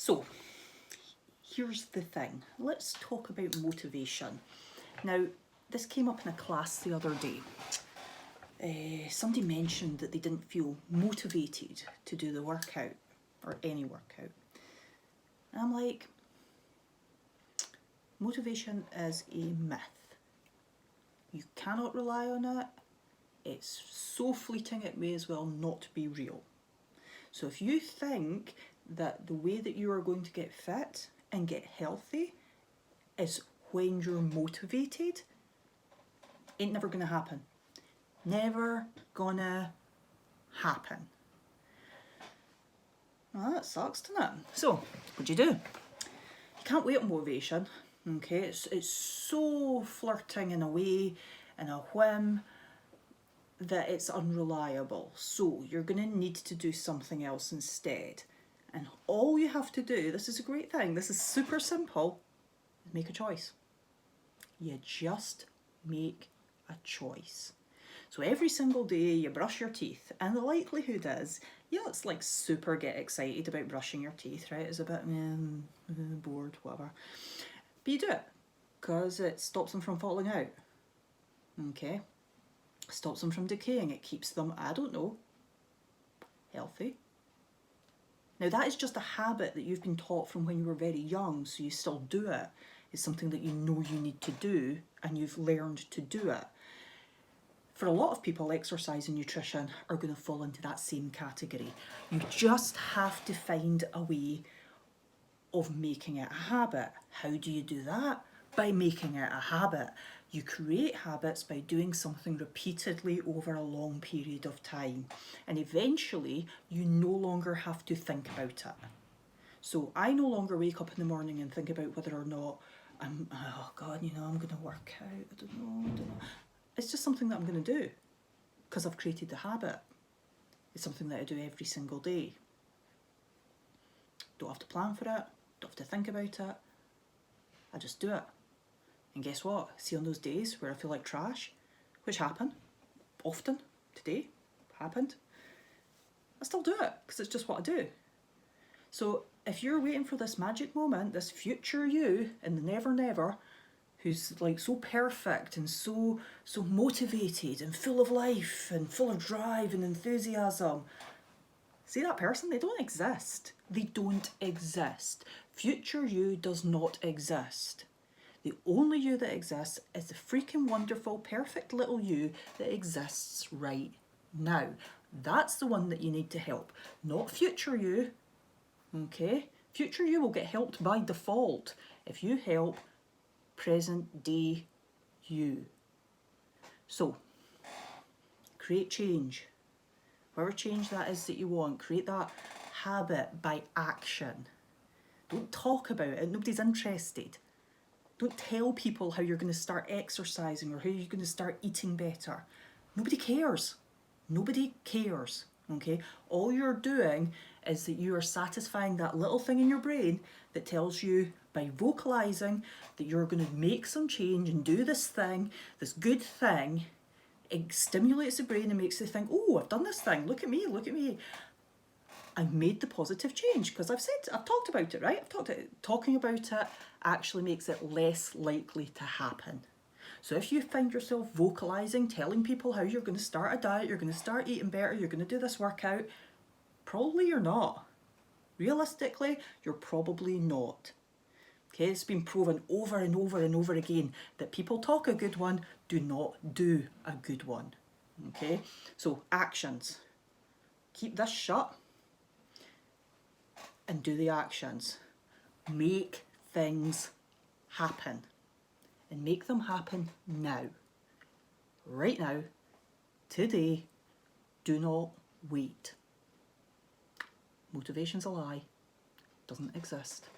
So, here's the thing. Let's talk about motivation. Now, this came up in a class the other day. Somebody mentioned that they didn't feel motivated to do the workout or any workout. And I'm like, motivation is a myth. You cannot rely on it. It's so fleeting it may as well not be real. So if you think that the way that you are going to get fit and get healthy is when you're motivated, ain't never gonna happen. Never gonna happen. Well, that sucks, doesn't it? So, what do? You can't wait on motivation, okay? It's so flirting in a way, in a whim, that it's unreliable. So, you're gonna need to do something else instead. And all you have to do, this is a great thing, this is super simple, is make a choice. You just make a choice. So every single day you brush your teeth, and the likelihood is, it's like super get excited about brushing your teeth, right? It's a bit bored, whatever. But you do it, because it stops them from falling out, okay? Stops them from decaying, it keeps them, I don't know, healthy. Now that is just a habit that you've been taught from when you were very young, so you still do it. It's something that you know you need to do, and you've learned to do it. For a lot of people, exercise and nutrition are going to fall into that same category. You just have to find a way of making it a habit. How do you do that? By making it a habit. You create habits by doing something repeatedly over a long period of time. And eventually, you no longer have to think about it. So I no longer wake up in the morning and think about whether or not I'm going to work out. I don't know. It's just something that I'm going to do because I've created the habit. It's something that I do every single day. Don't have to plan for it. Don't have to think about it. I just do it. And guess what? See, on those days where I feel like trash, which happen often, today happened, I still do it because it's just what I do. So if you're waiting for this magic moment, this future you in the never never, who's like so perfect and so motivated and full of life and full of drive and enthusiasm, see that person? They don't exist. They don't exist. Future you does not exist. The only you that exists is the freaking wonderful, perfect little you that exists right now. That's the one that you need to help, not future you, okay? Future you will get helped by default if you help present day you. So, create change. Whatever change that is that you want, create that habit by action. Don't talk about it, nobody's interested. Don't tell people how you're going to start exercising or how you're going to start eating better. Nobody cares. Nobody cares, okay? All you're doing is that you are satisfying that little thing in your brain that tells you by vocalizing that you're going to make some change and do this thing, this good thing. It stimulates the brain and makes it think, oh, I've done this thing. Look at me, look at me. I made the positive change because I've talked about it, right? Talking about it actually makes it less likely to happen. So if you find yourself vocalizing, telling people how you're going to start a diet, you're going to start eating better, you're going to do this workout, probably you're not. Realistically, you're probably not. Okay, it's been proven over and over and over again that people talk a good one, do not do a good one. Okay, so actions. Keep this shut and do the actions. Make things happen. And make them happen now. Right now. Today. Do not wait. Motivation's a lie. Doesn't exist.